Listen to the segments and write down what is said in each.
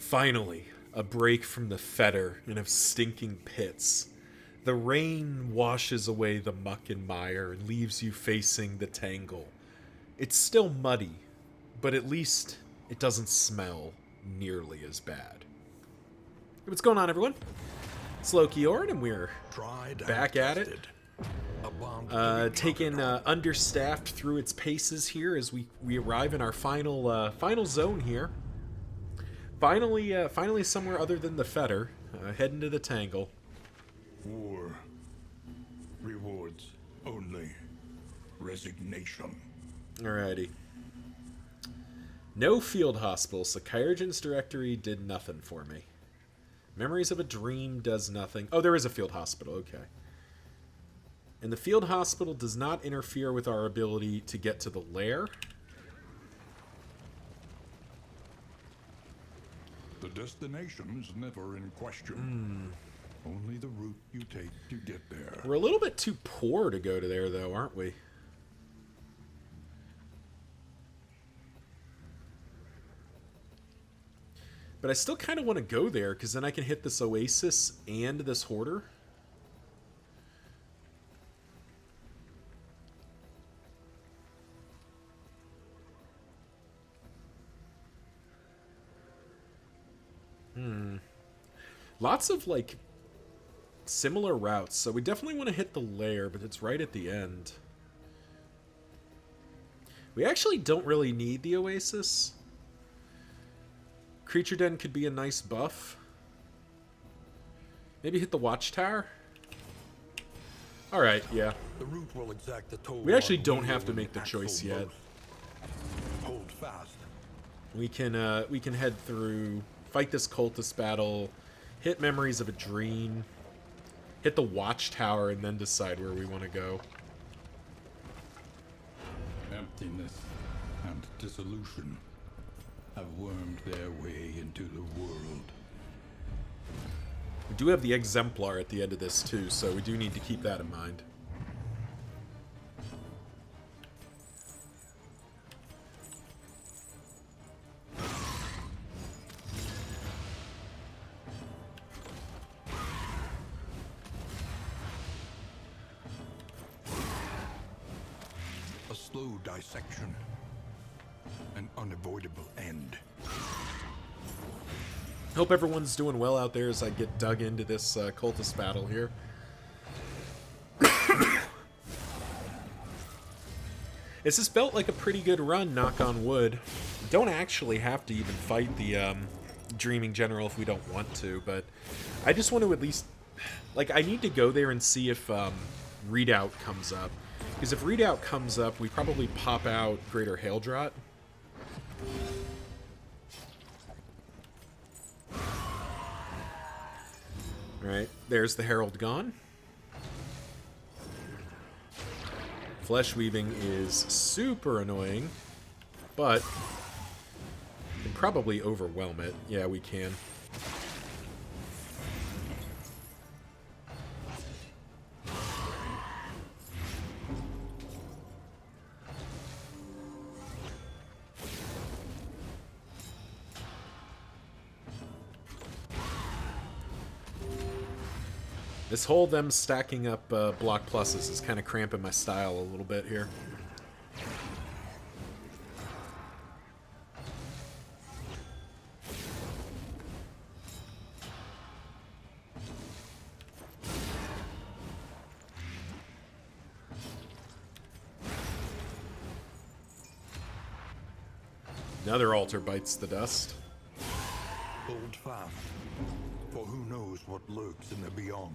Finally, a break from the fetor and of stinking pits. The rain washes away the muck and mire and leaves you facing the tangle. It's still muddy, but at least it doesn't smell nearly as bad. Hey, what's going on, everyone? It's Loki Ord, and we're back at it. Taking Understaffed through its paces here as we arrive in our final zone here. Finally somewhere other than the fetter, heading to the tangle. War. Rewards only. Resignation. Alrighty. No field hospital. Psychiatrist's directory did nothing for me. Memories of a dream does nothing. Oh, there is a field hospital. Okay. And the field hospital does not interfere with our ability to get to the lair. The destination's never in question. Only the route you take to get there. We're a little bit too poor to go to there, though, aren't we? But I still kind of want to go there, because then I can hit this oasis and this hoarder. Lots of, like, similar routes. So we definitely want to hit the lair, but it's right at the end. We actually don't really need the oasis. Creature Den could be a nice buff. Maybe hit the watchtower. Alright, yeah. The route will exact the toll. We actually don't have to make the choice yet. Hold fast. We can head through, fight this cultist battle, hit Memories of a Dream, hit the watchtower, and then decide where we want to go. Emptiness and dissolution have wormed their way into the world. We do have the exemplar at the end of this too, so we do need to keep that in mind. A slow dissection. An unavoidable end. Hope everyone's doing well out there as I get dug into this cultist battle here. It's just felt like a pretty good run, knock on wood. Don't actually have to even fight the Dreaming General if we don't want to, but I just want to at least... Like, I need to go there and see if Readout comes up. Because if Readout comes up, we probably pop out Greater Haildrot. Alright, there's the Herald gone. Flesh Weaving is super annoying, but we can probably overwhelm it. Yeah, we can. This whole them stacking up block pluses is kind of cramping my style a little bit here. Another altar bites the dust. Hold fast. For who knows what lurks in the beyond.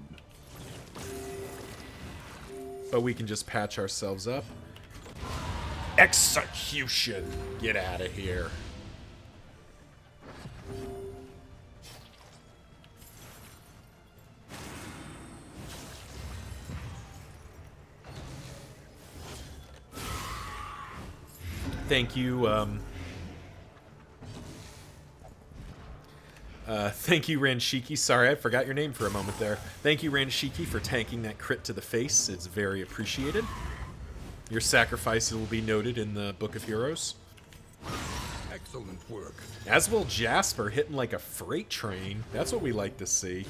But we can just patch ourselves up. Execution! Get out of here. Thank you, thank you, Ranshiki. Sorry, I forgot your name for a moment there. Thank you, Ranshiki, for tanking that crit to the face. It's very appreciated. Your sacrifice will be noted in the Book of Heroes. Excellent. work. As will Jasper, hitting like a freight train. That's what we like to see.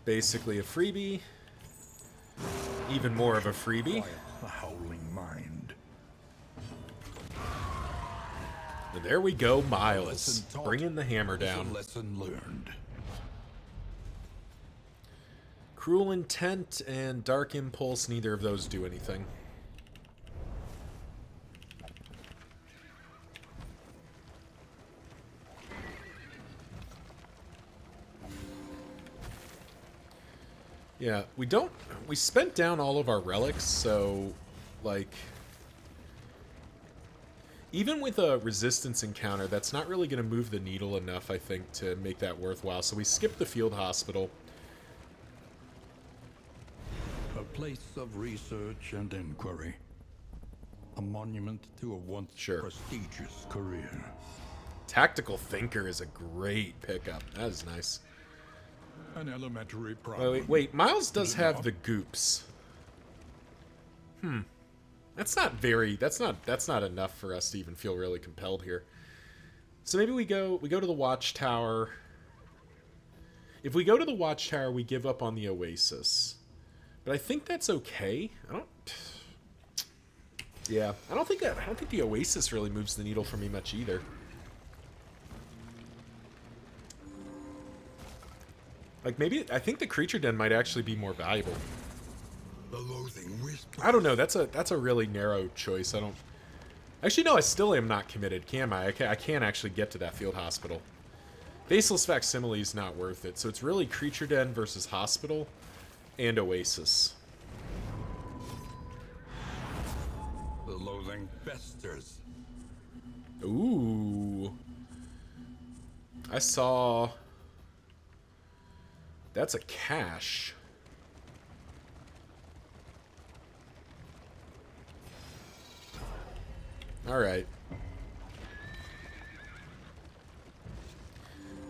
Basically a freebie. Even more of a freebie. Quiet the howling mind. And there we go, Miles. Lesson taught Bringing the hammer is a down. lesson learned. Cruel Intent and Dark Impulse, neither of those do anything. Yeah, we spent down all of our relics, so, like, even with a resistance encounter, that's not really going to move the needle enough, I think, to make that worthwhile. So we skipped the field hospital. A place of research and inquiry. A monument to a once prestigious career. Tactical Thinker is a great pickup. That is nice. An elementary problem. Wait. Miles does have the goops. That's not enough for us to even feel really compelled here. So maybe we go to the Watchtower. If we go to the Watchtower, we give up on the Oasis. But I think that's okay. I don't think the Oasis really moves the needle for me much either. Like, maybe, I think the Creature Den might actually be more valuable. The loathing whisper. I don't know, that's a really narrow choice. I don't... Actually, no, I still am not committed, can I? I can't actually get to that field hospital. Faceless Facsimile is not worth it, so it's really Creature Den versus Hospital and Oasis. The loathing festers. Ooh. I saw... That's a cache. Alright.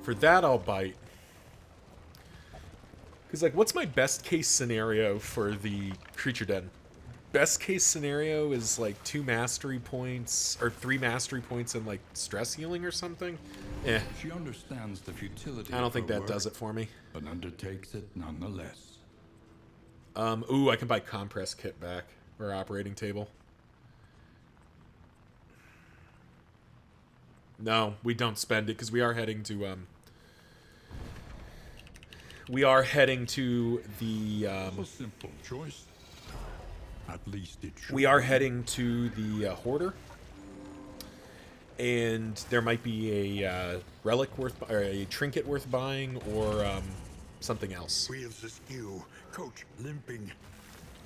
For that, I'll bite. Because, like, what's my best case scenario for the Creature Den? Best case scenario is, like, 2 mastery points, or 3 mastery points and, like, stress healing or something? Eh. She understands the futility. I don't think that does it for me. But undertakes it nonetheless. Ooh, I can buy compress kit back. Or operating table. No, we don't spend it because we are heading to the A simple choice. At least it should. we are heading to the Hoarder. And there might be a relic worth, or a trinket worth buying, or something else. Wheels askew, coach limping.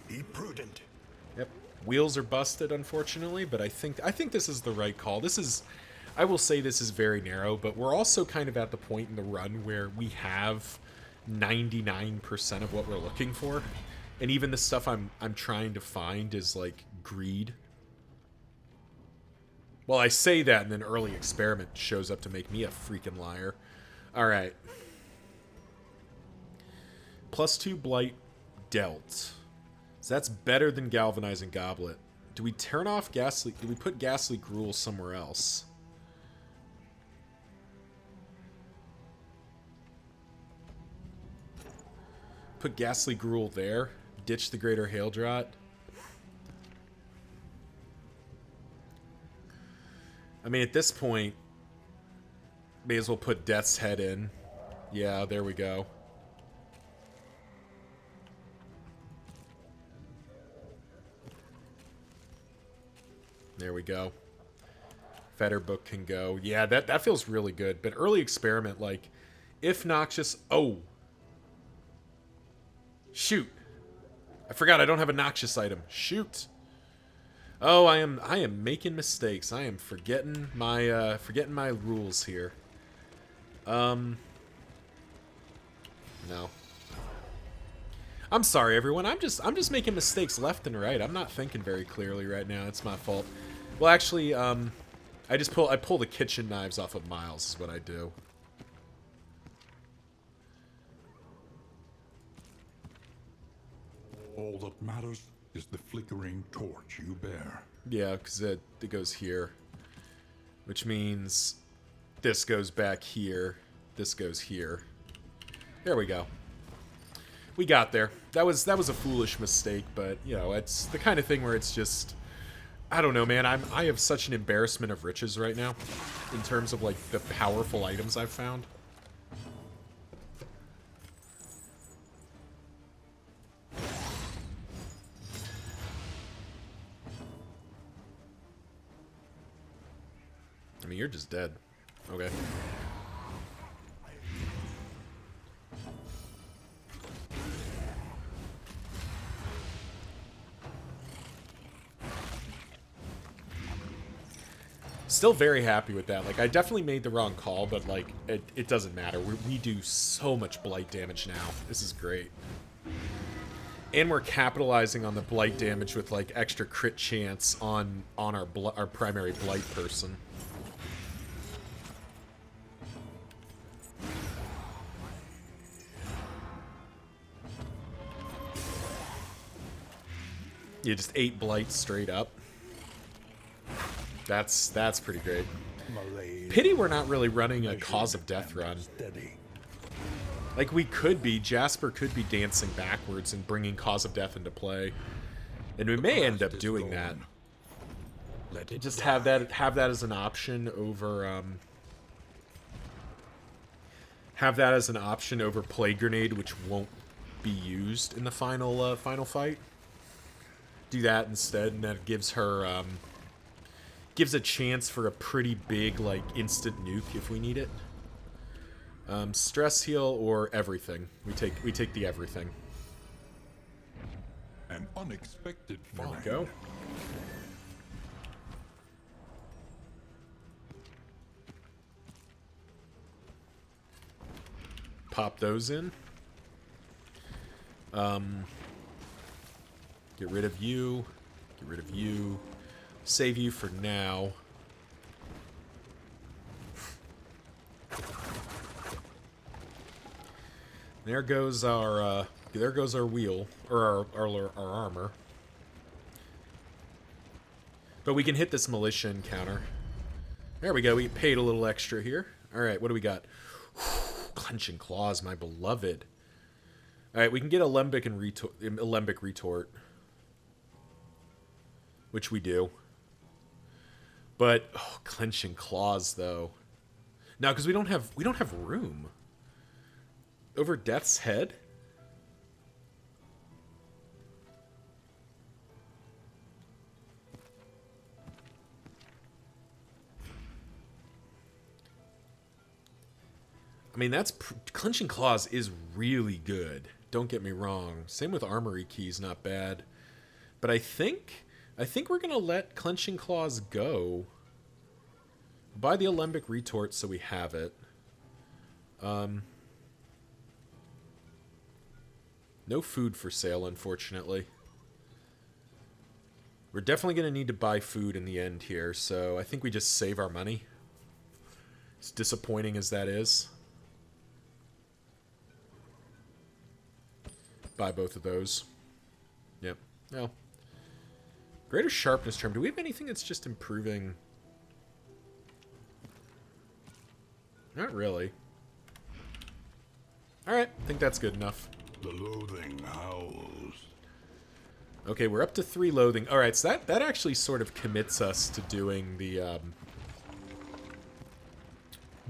Be prudent. Yep, wheels are busted, unfortunately, but I think this is the right call. This is, I will say, this is very narrow, but we're also kind of at the point in the run where we have 99% of what we're looking for, and even the stuff I'm trying to find is like greed. Well, I say that, and then early experiment shows up to make me a freaking liar. Alright. +2 blight dealt. So that's better than galvanizing goblet. Do we turn off ghastly? Do we put ghastly gruel somewhere else? Put ghastly gruel there. Ditch the greater hail drought. I mean, at this point, may as well put Death's Head in. Yeah, there we go. There we go. Fetter Book can go. Yeah, that feels really good. But early experiment, like, if Noxious... Oh! Shoot! I forgot I don't have a Noxious item. Shoot! Oh, I am making mistakes. I am forgetting my rules here. No. I'm sorry, everyone. I'm just making mistakes left and right. I'm not thinking very clearly right now. It's my fault. Well, actually, I pull the kitchen knives off of Miles is what I do. All that matters is the flickering torch you bear. Yeah, because it goes here. Which means this goes back here. This goes here. There we go. We got there. That was a foolish mistake, but, you know, it's the kind of thing where it's just... I don't know, man. I have such an embarrassment of riches right now in terms of, like, the powerful items I've found. I mean, you're just dead. Okay. Still very happy with that. Like, I definitely made the wrong call, but, like, it doesn't matter. We do so much blight damage now. This is great. And we're capitalizing on the blight damage with, like, extra crit chance on our primary blight person. You just 8 blights straight up. That's pretty great. Pity we're not really running a Cause of Death run. Like, we could be. Jasper could be dancing backwards and bringing Cause of Death into play. And we may end up doing that. Just have that as an option over, have that as an option over Plague Grenade, which won't be used in the final fight. Do that instead, and that gives her, gives a chance for a pretty big, like, instant nuke if we need it. Stress heal or everything. We take the everything. An unexpected There find. we go. Pop those in. Get rid of you. Get rid of you. Save you for now. There goes our wheel, or our armor. But we can hit this militia encounter. There we go. We paid a little extra here. All right, what do we got? Clenching Claws, my beloved. All right, we can get Alembic Retort, which we do. But Clenching Claws though. No, because we don't have room. Over Death's Head? I mean, Clenching Claws is really good. Don't get me wrong. Same with Armory Keys, not bad. But I think we're gonna let Clenching Claws go. Buy the Alembic Retort so we have it. No food for sale, unfortunately. We're definitely going to need to buy food in the end here, so I think we just save our money. As disappointing as that is. Buy both of those. Yep. Well. Greater Sharpness Charm. Do we have anything that's just improving? Not really. Alright, I think that's good enough. The loathing howls. Okay, we're up to 3 loathing. Alright, so that actually sort of commits us to doing the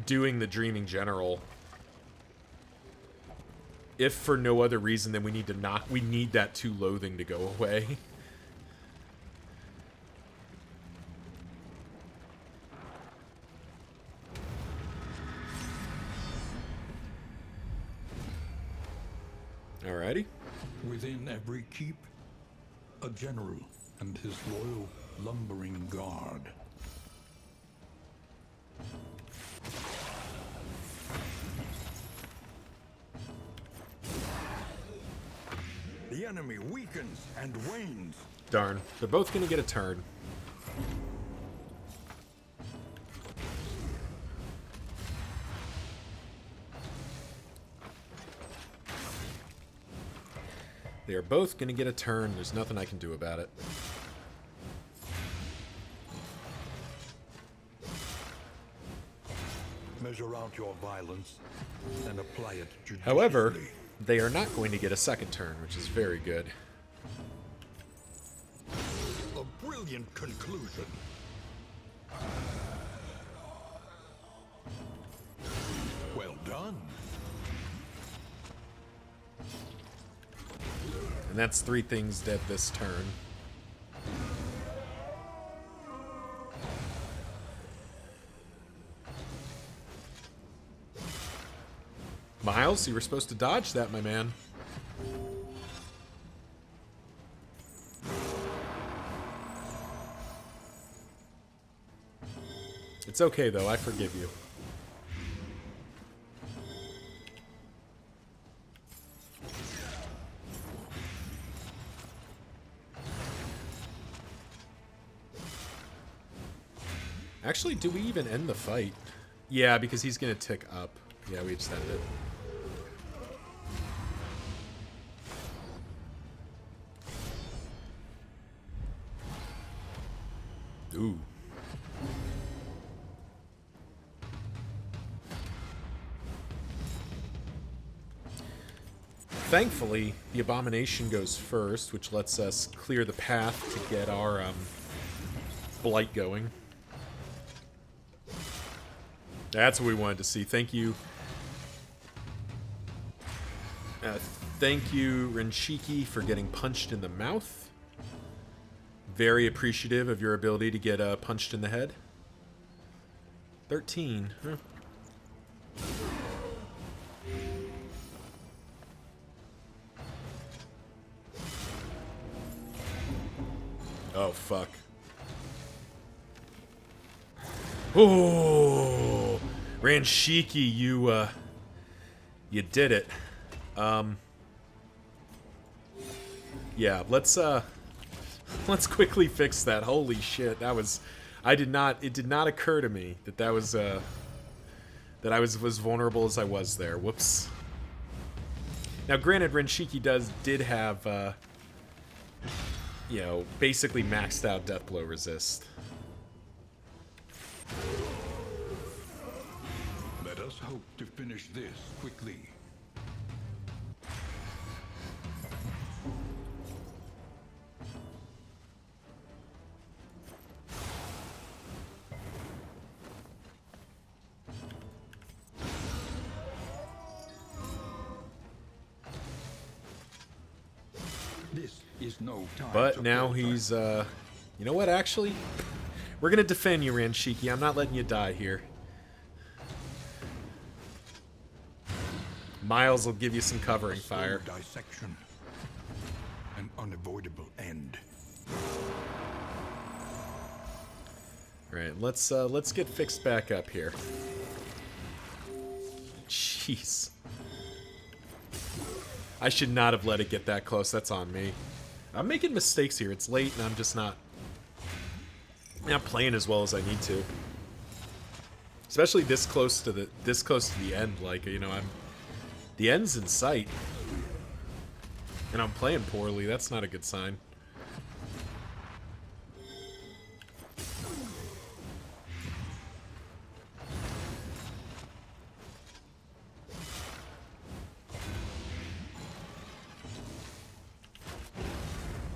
Dreaming General. If for no other reason than we need that 2 loathing to go away. Alrighty. Within every keep, a general and his loyal lumbering guard. enemy weakens and wanes. Darn. They're both going to get a turn. They are both going to get a turn. There's nothing I can do about it. Measure out your violence and apply it judiciously. However, they are not going to get a second turn, which is very good. A brilliant conclusion. Well done. And that's 3 things dead this turn. Miles, you were supposed to dodge that, my man. It's okay, though. I forgive you. Actually, do we even end the fight? Yeah, because he's going to tick up. Yeah, we just ended it. Ooh. Thankfully, the Abomination goes first, which lets us clear the path to get our Blight going. That's what we wanted to see. Thank you. Thank you, Renshiki, for getting punched in the mouth. Very appreciative of your ability to get punched in the head. 13. Huh. Oh, fuck. Oh, Renshiki, you did it. Yeah, let's quickly fix that. Holy shit, that was, it did not occur to me that that was, that I was as vulnerable as I was there. Whoops. Now, granted, Renshiki did have, you know, basically maxed out death blow resist. Let us hope to finish this quickly. This is no time. But now he's, you know what, actually? We're gonna defend you, Renshiki. I'm not letting you die here. Miles will give you some covering fire. Dissection. An unavoidable end. Alright, let's get fixed back up here. Jeez. I should not have let it get that close. That's on me. I'm making mistakes here. It's late and I'm just not playing as well as I need to. Especially this close to the end. Like, you know, the end's in sight. And I'm playing poorly. That's not a good sign.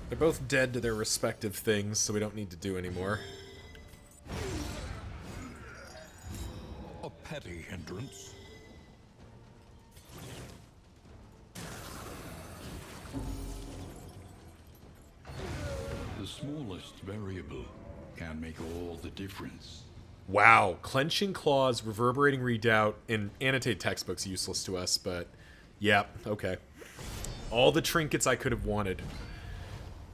They're both dead to their respective things, so we don't need to do anymore. A petty hindrance. The smallest variable can make all the difference. Wow, clenching claws, reverberating redoubt, and annotate textbooks useless to us, but yeah, okay. All the trinkets I could have wanted.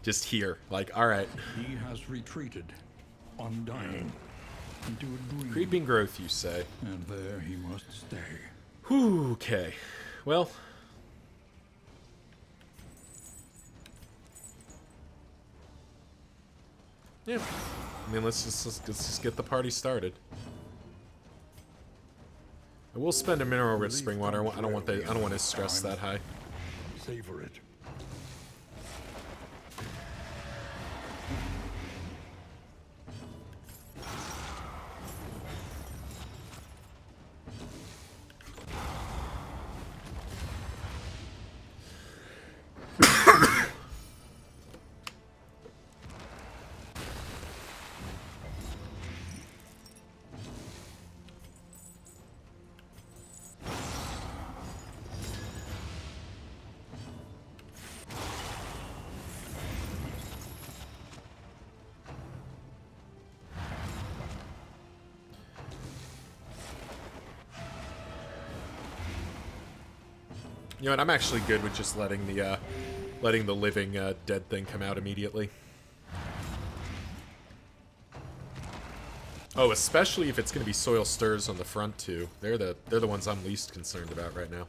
Just here, like, alright. He has retreated, undying, into a dream. Creeping growth, you say. And there he must stay. Whew, okay. Well. Yeah. I mean, let's just get the party started. I will spend a mineral rich spring water. I don't want his stress that high. Savor it. You know what? I'm actually good with just letting the living dead thing come out immediately. Oh, especially if it's going to be soil stirs on the front too. They're the ones I'm least concerned about right now.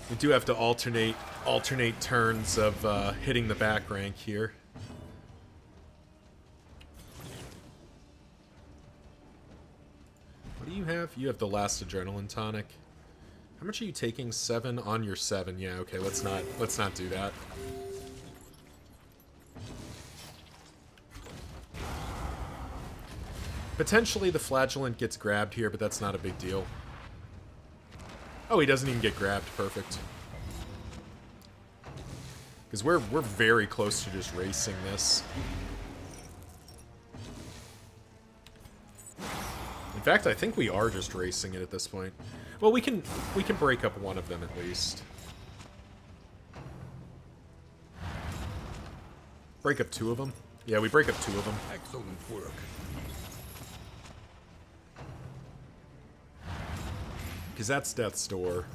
We do have to alternate turns of hitting the back rank here. What do you have? You have the last adrenaline tonic. How much are you taking? 7 on your 7. Yeah, okay, let's not do that. Potentially the flagellant gets grabbed here, but that's not a big deal. Oh, he doesn't even get grabbed. Perfect. Because we're very close to just racing this. In fact, I think we are just racing it at this point. Well, we can break up one of them at least. Break up 2 of them? Yeah, we break up 2 of them. Excellent work. Because that's Death's Door.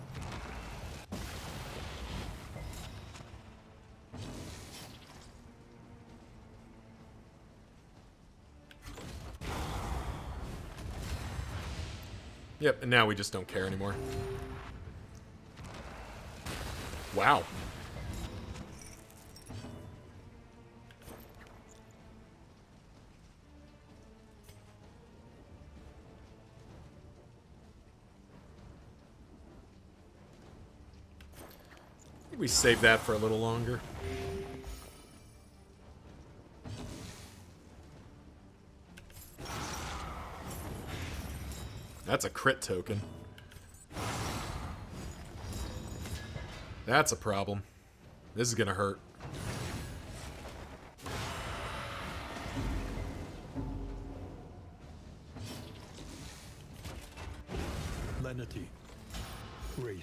Yep, and now we just don't care anymore. Wow. I think we save that for a little longer. That's a crit token. That's a problem. This is gonna hurt. Lenity. Grace.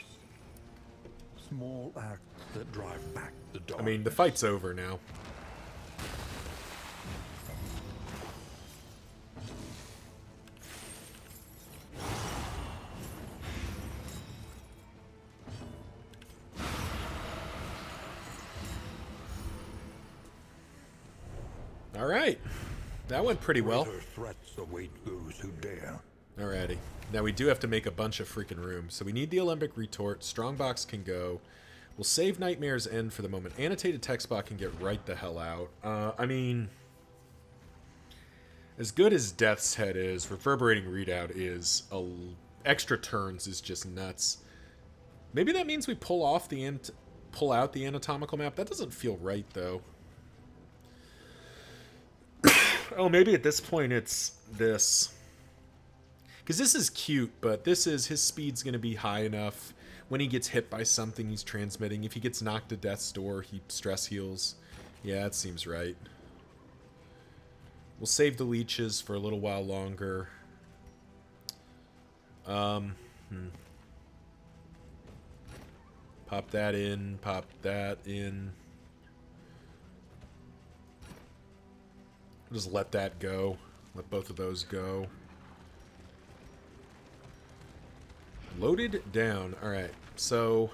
Small acts that drive back the dark. I mean, the fight's over now. Alright. That went pretty well. Greater threats await those who dare. Alrighty. Now we do have to make a bunch of freaking room. So we need the Alembic Retort. Strongbox can go. We'll save Nightmare's End for the moment. Annotated Text Bot can get right the hell out. I mean, as good as Death's Head is, Reverberating Readout is, extra turns is just nuts. Maybe that means we pull out the anatomical map. That doesn't feel right, though. Oh, maybe at this point it's this. Because this is cute, but this is, his speed's going to be high enough. When he gets hit by something, he's transmitting. If he gets knocked to death's door, he stress heals. Yeah, that seems right. We'll save the leeches for a little while longer. Pop that in, pop that in. Just let that go. Let both of those go. Loaded down. Alright, so...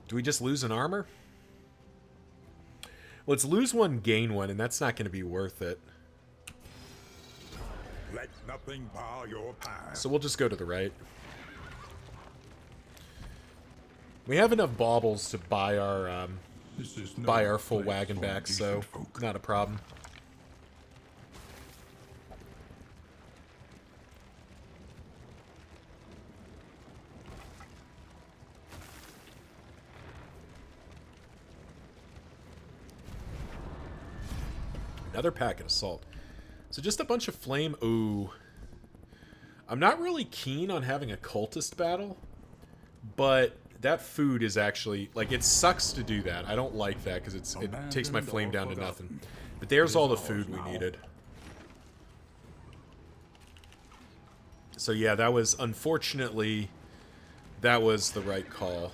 do we just lose an armor? Well, it's lose one, gain one, and that's not going to be worth it. Let nothing bar your path. So we'll just go to the right. We have enough baubles to buy our full wagon back, so not a problem. Another packet of salt. So just a bunch of flame. Ooh. I'm not really keen on having a cultist battle, but that food is actually, like, it sucks to do that. I don't like that because it takes my flame down to nothing. But there's all the food we needed. So yeah, that was, unfortunately, that was the right call.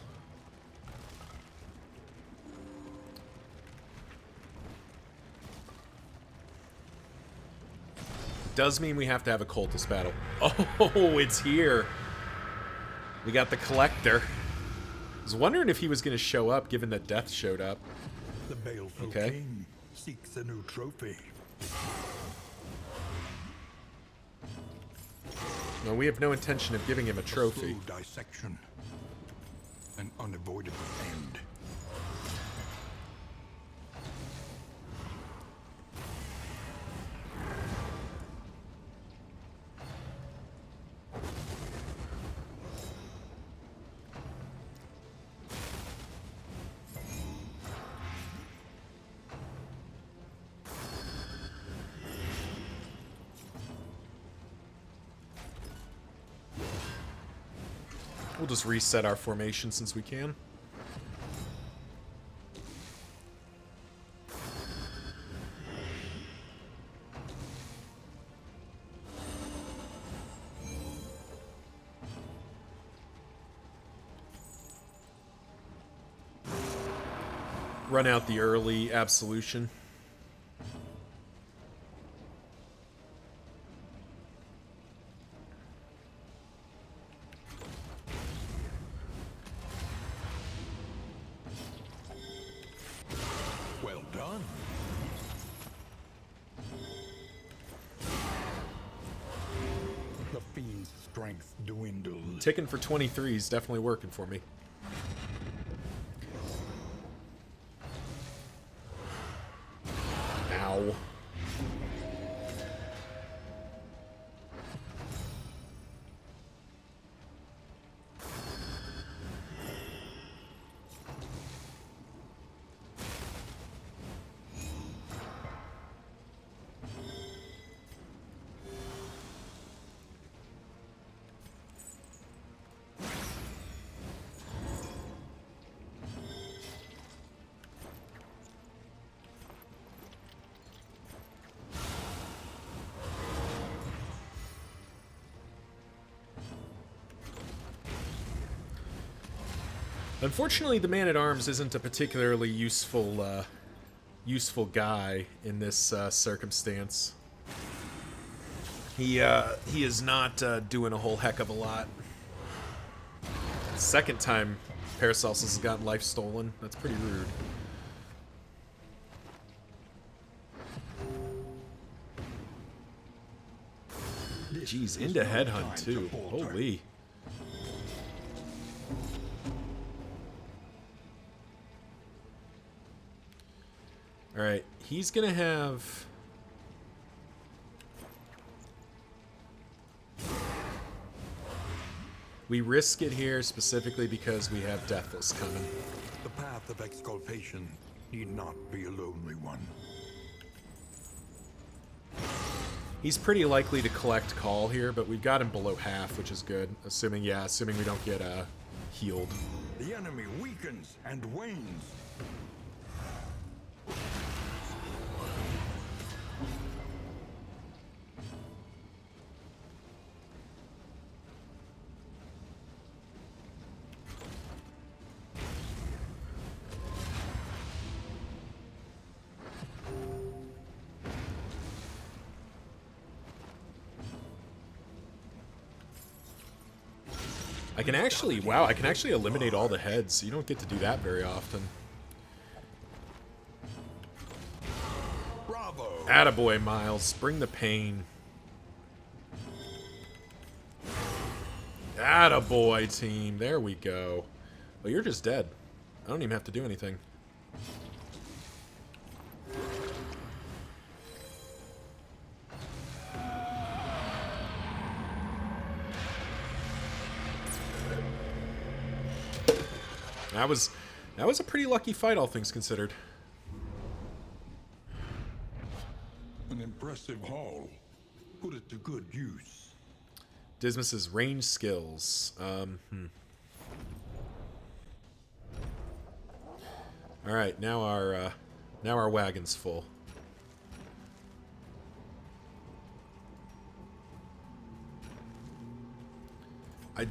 Does mean we have to have a cultist battle. Oh, it's here. We got the collector. I was wondering if he was going to show up, given that Death showed up. The baleful king seeks a new trophy. No, we have no intention of giving him a trophy. A slow dissection. An unavoidable end. We'll just reset our formation since we can. Run out the early absolution. Well done. The fiend's strength dwindles. Ticking for 23 is definitely working for me. Ow. Unfortunately, the man-at-arms isn't a particularly useful guy in this circumstance. He is not doing a whole heck of a lot. Second time Paracelsus has gotten life stolen. That's pretty rude. Jeez, into headhunt too. Holy. Alright, he's gonna have... We risk it here specifically because we have Deathless coming. The path of exculpation need not be a lonely one. He's pretty likely to collect call here, but we've got him below half, which is good. Assuming we don't get healed. The enemy weakens and wanes. I can actually, wow, I can actually eliminate all the heads. You don't get to do that very often. Bravo. Attaboy, Miles. Bring the pain. Attaboy, team. There we go. Well, you're just dead. I don't even have to do anything. That was a pretty lucky fight, all things considered. An impressive haul. Put it to good use. Dismas's range skills. All right, now our wagon's full. I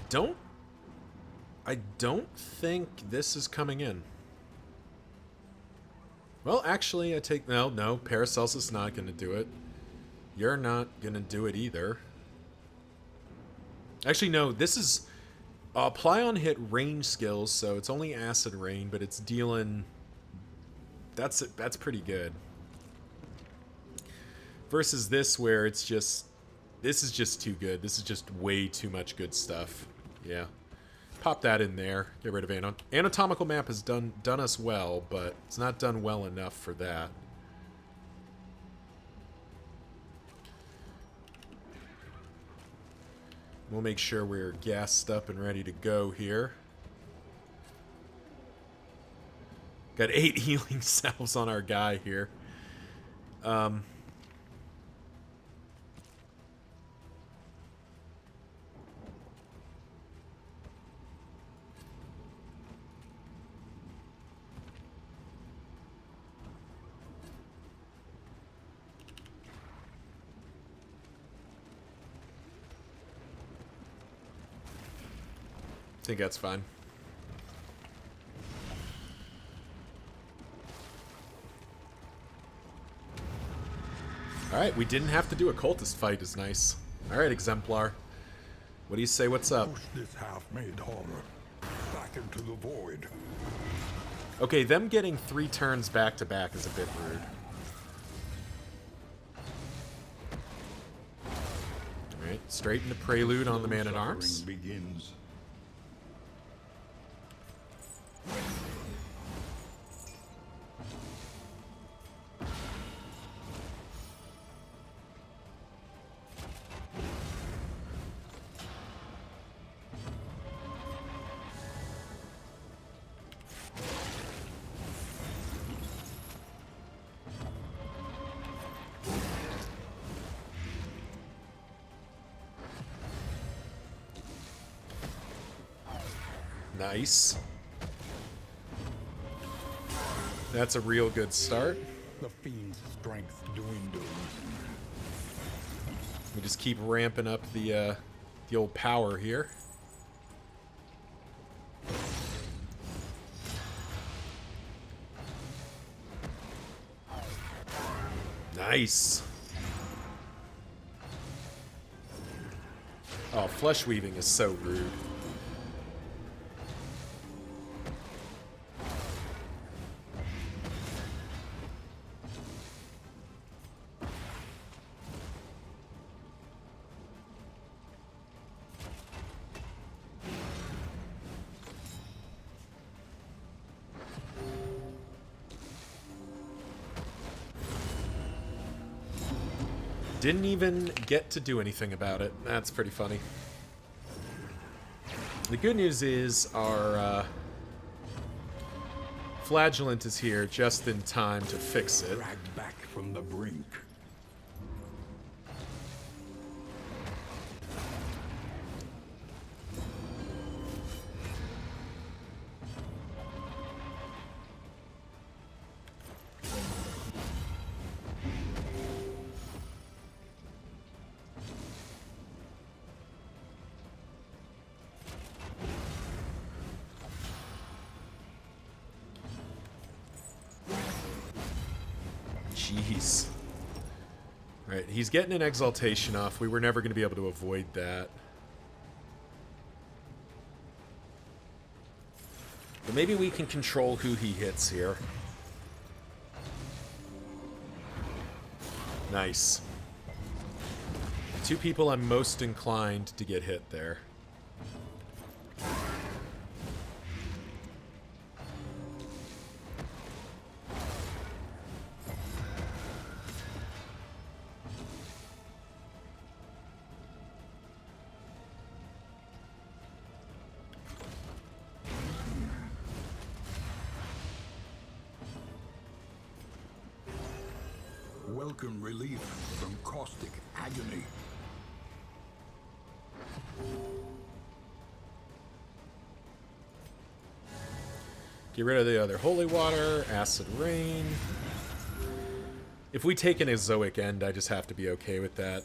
don't think this is coming in. Well, actually, I take... No, Paracelsus is not going to do it. You're not going to do it either. Actually, no, this is... apply on hit range skills, so it's only acid rain, but it's dealing... That's pretty good. Versus this, where it's just... This is just too good. This is just way too much good stuff. Yeah. Pop that in there. Get rid of anatomical map has done us well, but it's not done well enough for that. We'll make sure we're gassed up and ready to go here. Got 8 healing cells on our guy here. I think that's fine. Alright, we didn't have to do a cultist fight is nice. Alright, Exemplar. What do you say, what's up? Push this half-made horror back into the void. Okay, them getting 3 turns back to back is a bit rude. Alright, straight into Prelude on the Man-at-Arms. Begins. Nice. That's a real good start. The fiend's strength dwindles. We just keep ramping up the old power here. Nice. Oh, flesh weaving is so rude. Didn't even get to do anything about it. That's pretty funny. The good news is our flagellant is here just in time to fix it. Dragged back from the brink. Jeez. Alright, he's getting an exaltation off. We were never going to be able to avoid that. But maybe we can control who he hits here. Nice. Two people I'm most inclined to get hit there. Welcome relief from caustic agony. Get rid of the other holy water, acid rain. If we take an Azoic end, I just have to be okay with that.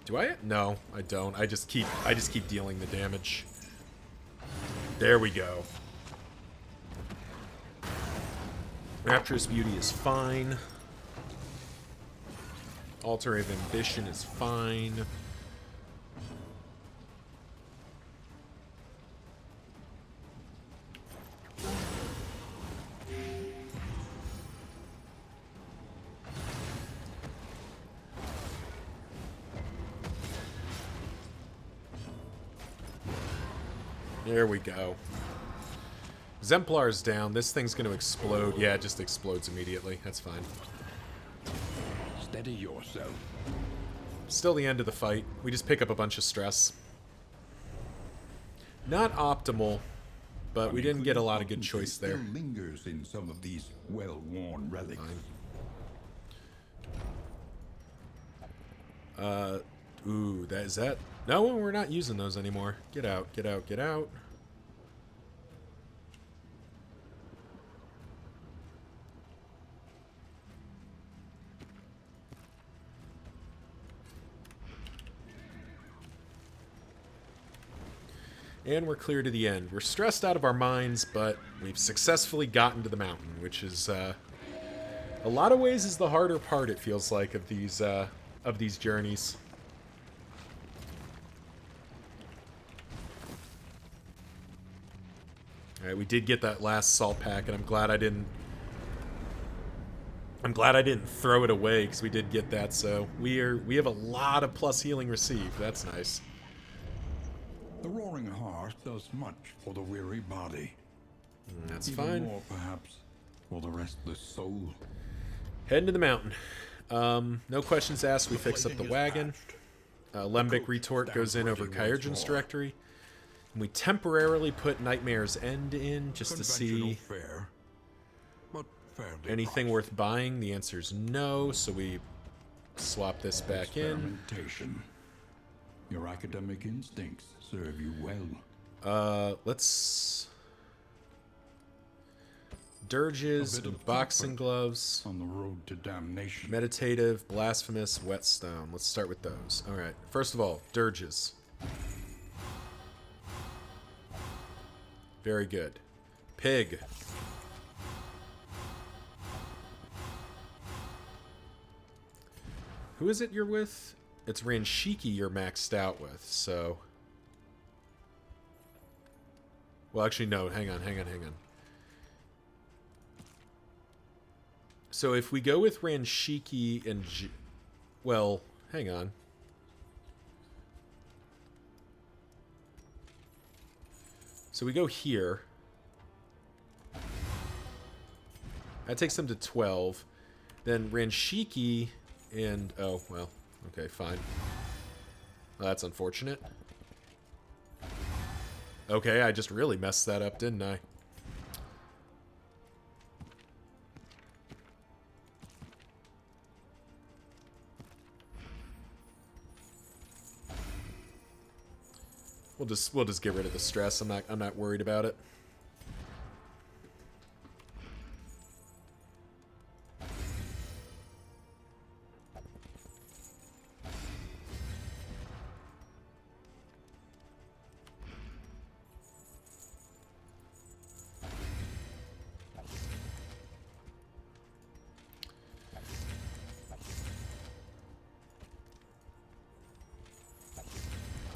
Do I? No, I don't. I just keep dealing the damage. There we go. Rapturous Beauty is fine. Altar of Ambition is fine. There we go. Exemplar's down. This thing's going to explode. Yeah, it just explodes immediately. That's fine. Steady yourself. Still the end of the fight. We just pick up a bunch of stress. Not optimal, but we didn't get a lot of good choice there. Still lingers in some of these well-worn relics. Ooh, that is that. No, we're not using those anymore. Get out, get out, get out. And we're clear to the end. We're stressed out of our minds, but we've successfully gotten to the mountain, which is, a lot of ways is the harder part, it feels like, of these journeys. Alright, we did get that last salt pack, and I'm glad I didn't throw it away, because we did get that, so we have a lot of plus healing received. That's nice. The roaring heart does much for the weary body. That's Even fine. more, perhaps, for the restless soul. Heading to the mountain. No questions asked. We fix up the wagon. Lembic Retort goes in over Kyurgen's directory. And we temporarily put Nightmare's End in just to see fare, but anything worth buying. The answer is no, so we swap this back in. Your academic instincts serve you well. Let's... Dirges, boxing gloves, on the road to damnation. meditative, blasphemous, whetstone. Let's start with those. Alright, first of all, dirges. Very good. Pig. Who is it you're with? It's Ranshiki you're maxed out with, so... Well, actually, no. Hang on. So if we go with Ranshiki and... Well, hang on. So we go here. That takes them to 12. Then Ranshiki and... Oh, well. Okay, fine. Well, that's unfortunate. Okay, I just really messed that up, didn't I? We'll just get rid of the stress. I'm not worried about it.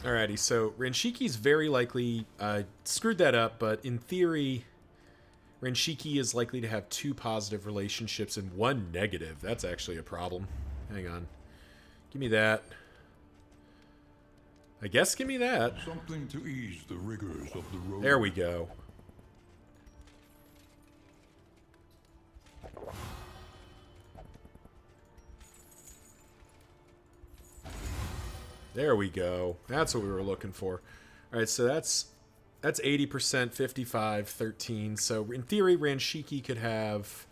Alrighty, so Ranshiki's very likely screwed that up, but in theory, Ranshiki is likely to have 2 positive relationships and 1 negative. That's actually a problem. Hang on. Give me that. I guess give me that. Something to ease the rigors of the road. There we go. There we go. That's what we were looking for. All right, so that's 80%, 55, 13. So in theory, Ranshiki could have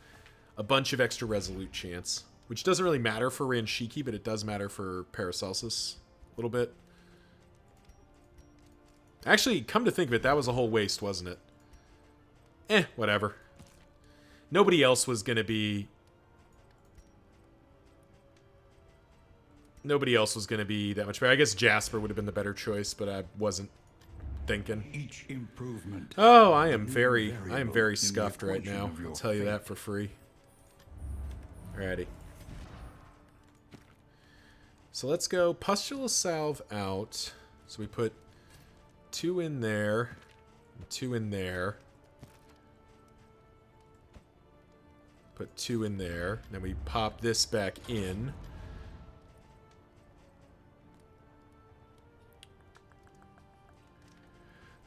a bunch of extra resolute chance, which doesn't really matter for Ranshiki, but it does matter for Paracelsus a little bit. Actually, come to think of it, that was a whole waste, wasn't it? Whatever. Nobody else was going to be... Nobody else was going to be that much better. I guess Jasper would have been the better choice, but I wasn't thinking. Each improvement. Oh, I am very scuffed right now. I'll tell you that for free. Alrighty. So let's go Pustula Salve out. So we put 2 in there, 2 in there. Put 2 in there. Then we pop this back in.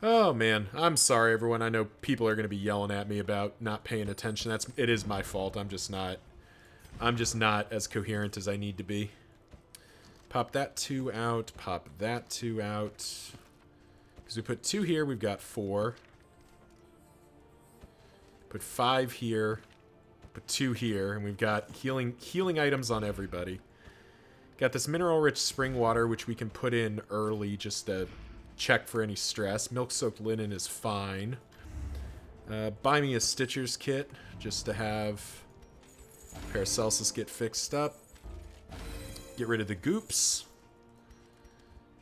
Oh man, I'm sorry everyone. I know people are going to be yelling at me about not paying attention. It is my fault. I'm just not as coherent as I need to be. Pop that 2 out, pop that 2 out. Cuz we put 2 here, we've got 4. Put 5 here, put 2 here, and we've got healing items on everybody. Got this mineral rich spring water which we can put in early just to check for any stress. Milk-soaked linen is fine. Buy me a Stitcher's kit just to have Paracelsus get fixed up. Get rid of the goops.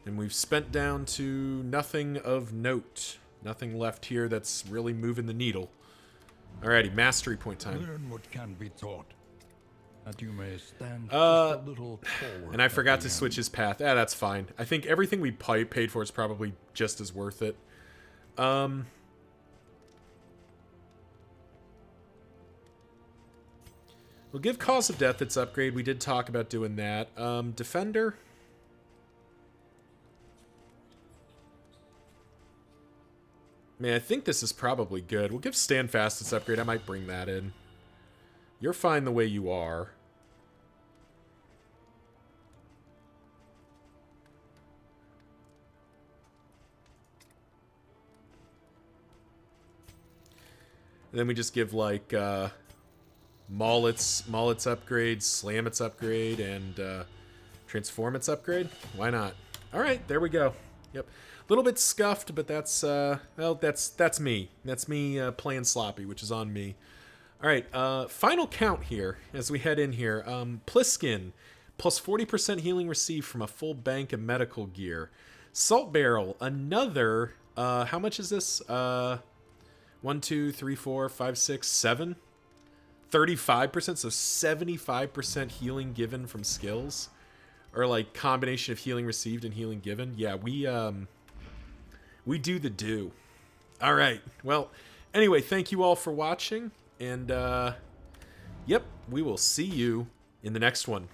And we've spent down to nothing of note. Nothing left here that's really moving the needle. Alrighty, mastery point time. Learn what can be taught. That you may stand just a little forward. And I forgot to switch his path. That's fine. I think everything we paid for is probably just as worth it. We'll give Cause of Death its upgrade. We did talk about doing that. Defender. I mean, I think this is probably good. We'll give Stand Fast its upgrade. I might bring that in. You're fine the way you are. And then we just give, like, Maul its upgrade, Slam its upgrade, and Transform its upgrade. Why not? Alright, there we go. Yep. A little bit scuffed, but that's, well, that's me. That's me playing sloppy, which is on me. Alright, final count here as we head in here. Pliskin, plus 40% healing received from a full bank of medical gear. Salt Barrel, another, how much is this? 1, 2, 3, 4, 5, 6, 7? 35%, so 75% healing given from skills. Or like combination of healing received and healing given. Yeah, we do the do. Alright, well, anyway, thank you all for watching. And, yep, we will see you in the next one.